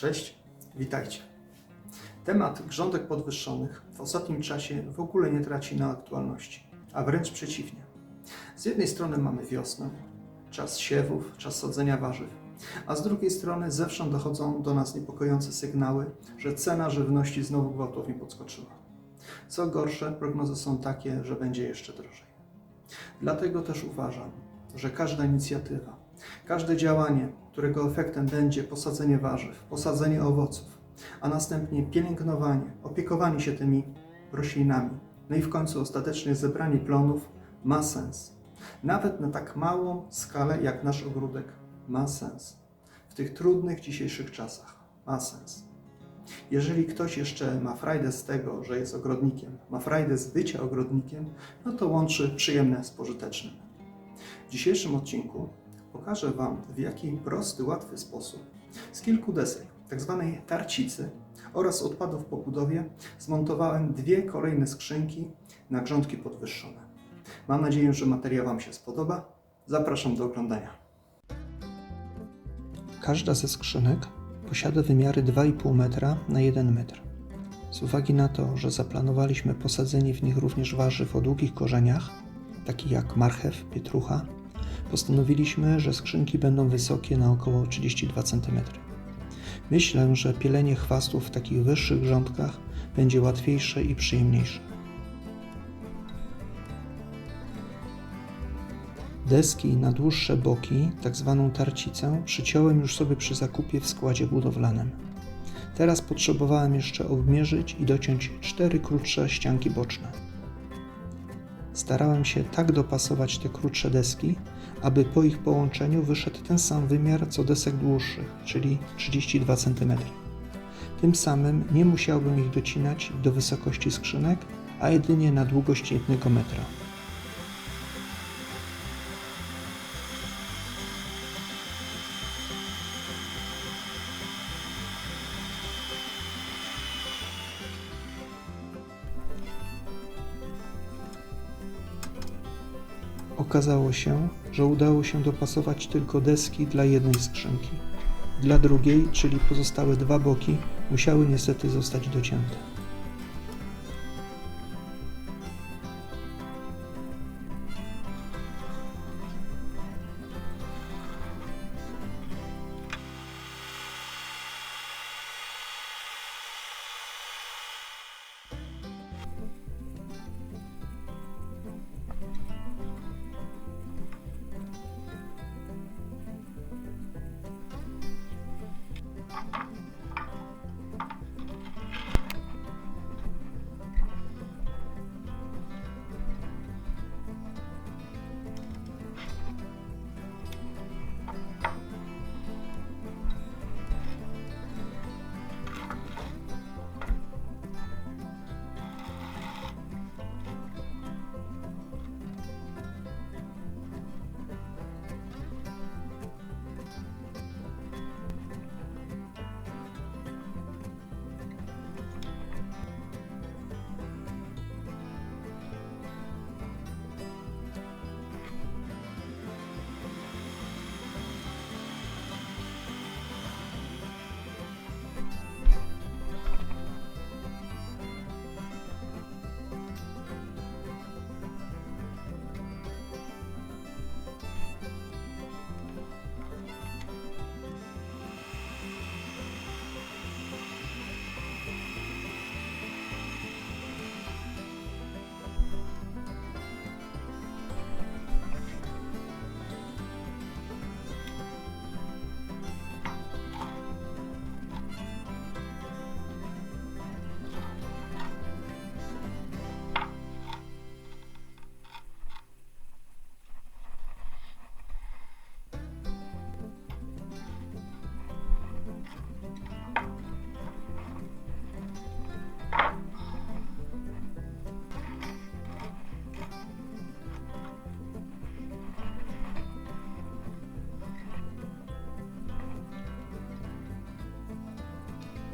Cześć, witajcie. Temat grządek podwyższonych w ostatnim czasie w ogóle nie traci na aktualności, a wręcz przeciwnie. Z jednej strony mamy wiosnę, czas siewów, czas sadzenia warzyw, a z drugiej strony zewsząd dochodzą do nas niepokojące sygnały, że cena żywności znowu gwałtownie podskoczyła. Co gorsze, prognozy są takie, że będzie jeszcze drożej. Dlatego też uważam, że każda inicjatywa, każde działanie, którego efektem będzie posadzenie warzyw, posadzenie owoców, a następnie pielęgnowanie, opiekowanie się tymi roślinami, no i w końcu ostatecznie zebranie plonów ma sens. Nawet na tak małą skalę jak nasz ogródek ma sens. W tych trudnych dzisiejszych czasach ma sens. Jeżeli ktoś jeszcze ma frajdę z tego, że jest ogrodnikiem, ma frajdę z bycia ogrodnikiem, no to łączy przyjemne z pożytecznym. W dzisiejszym odcinku pokażę Wam, w jaki prosty, łatwy sposób z kilku desek, tzw. tarcicy oraz odpadów po budowie zmontowałem dwie kolejne skrzynki na grządki podwyższone. Mam nadzieję, że materiał Wam się spodoba. Zapraszam do oglądania. Każda ze skrzynek posiada wymiary 2,5 metra na 1 metr. Z uwagi na to, że zaplanowaliśmy posadzenie w nich również warzyw o długich korzeniach, takich jak marchew, pietrucha, postanowiliśmy, że skrzynki będą wysokie na około 32 cm. Myślę, że pielenie chwastów w takich wyższych grządkach będzie łatwiejsze i przyjemniejsze. Deski na dłuższe boki, tak zwaną tarcicę, przyciąłem już sobie przy zakupie w składzie budowlanym. Teraz potrzebowałem jeszcze obmierzyć i dociąć 4 krótsze ścianki boczne. Starałem się tak dopasować te krótsze deski, aby po ich połączeniu wyszedł ten sam wymiar co desek dłuższych, czyli 32 cm. Tym samym nie musiałbym ich docinać do wysokości skrzynek, a jedynie na długość 1 metra. Okazało się, że udało się dopasować tylko deski dla jednej skrzynki. Dla drugiej, czyli pozostałe dwa boki, musiały niestety zostać docięte.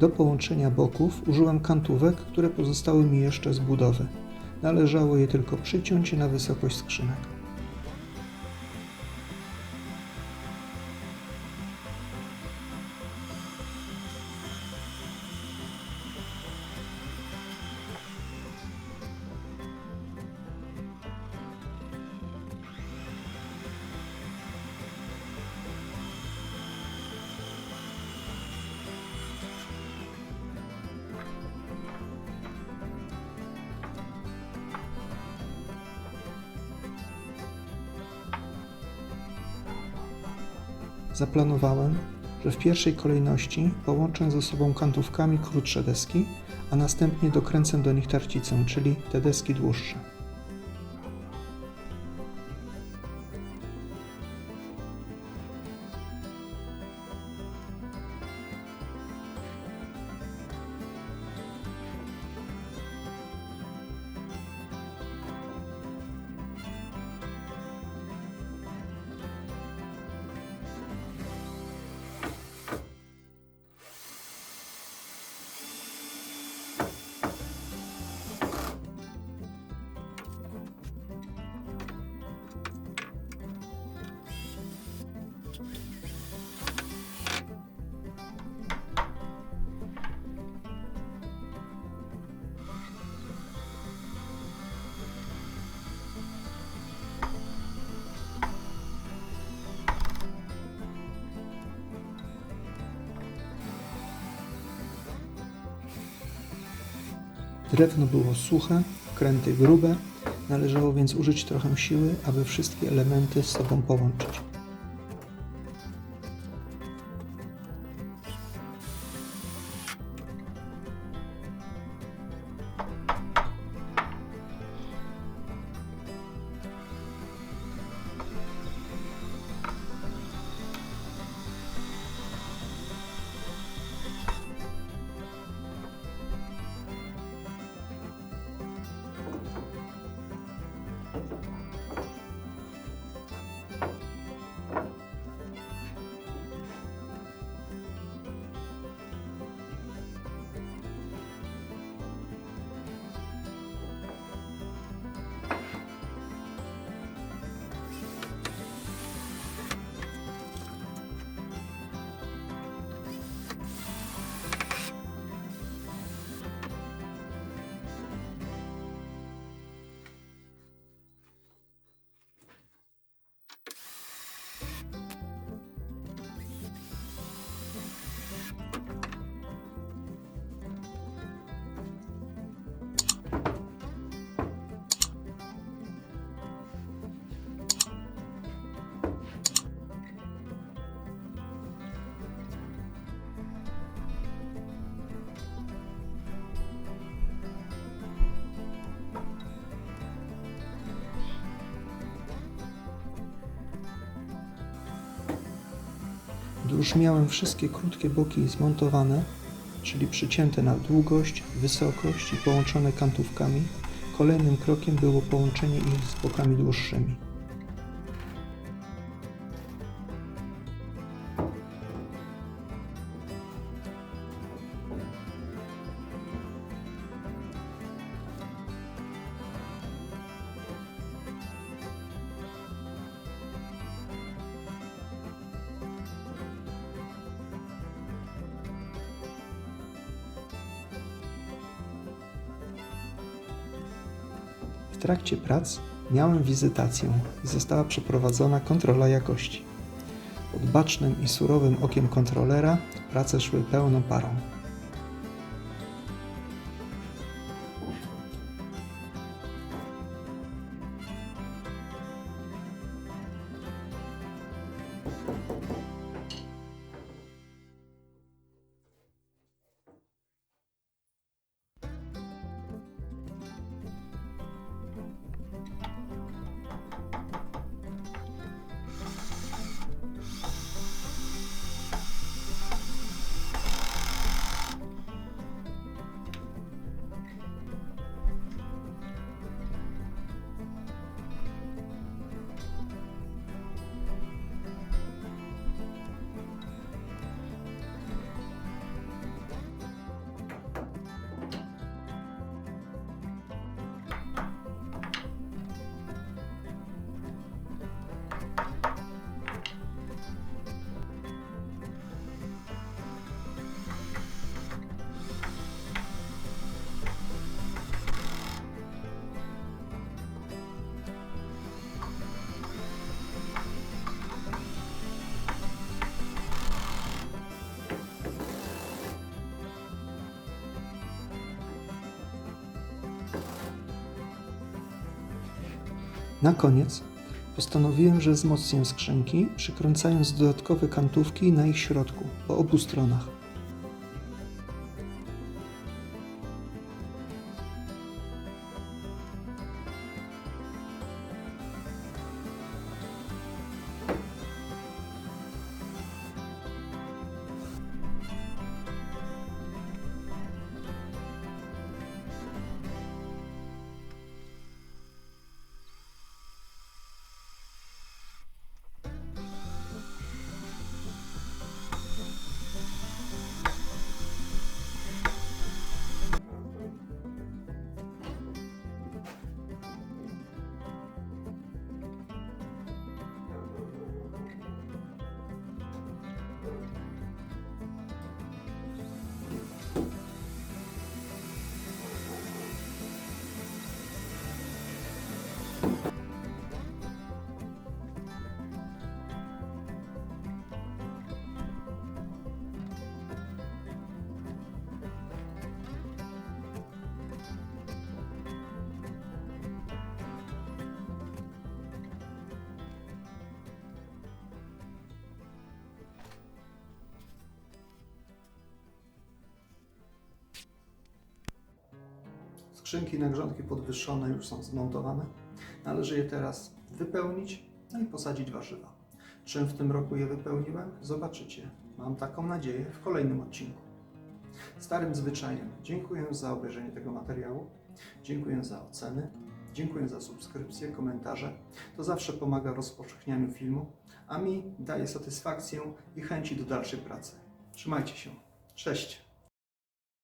Do połączenia boków użyłem kantówek, które pozostały mi jeszcze z budowy. Należało je tylko przyciąć na wysokość skrzynek. Zaplanowałem, że w pierwszej kolejności połączę ze sobą kantówkami krótsze deski, a następnie dokręcę do nich tarcicę, czyli te deski dłuższe. Drewno było suche, kręty grube, należało więc użyć trochę siły, aby wszystkie elementy z sobą połączyć. Gdy już miałem wszystkie krótkie boki zmontowane, czyli przycięte na długość, wysokość i połączone kantówkami, kolejnym krokiem było połączenie ich z bokami dłuższymi. W trakcie prac miałem wizytację i została przeprowadzona kontrola jakości. Pod bacznym i surowym okiem kontrolera prace szły pełną parą. Na koniec Postanowiłem, że wzmocnię skrzynki, przykręcając dodatkowe kantówki na ich środku, po obu stronach. Skrzynki na grządki podwyższone już są zmontowane. Należy je teraz wypełnić, no i posadzić warzywa. Czym w tym roku je wypełniłem? Zobaczycie. Mam taką nadzieję w kolejnym odcinku. Starym zwyczajem dziękuję za obejrzenie tego materiału, dziękuję za oceny, dziękuję za subskrypcje, komentarze. To zawsze pomaga w rozpowszechnianiu filmu, a mi daje satysfakcję i chęci do dalszej pracy. Trzymajcie się. Cześć!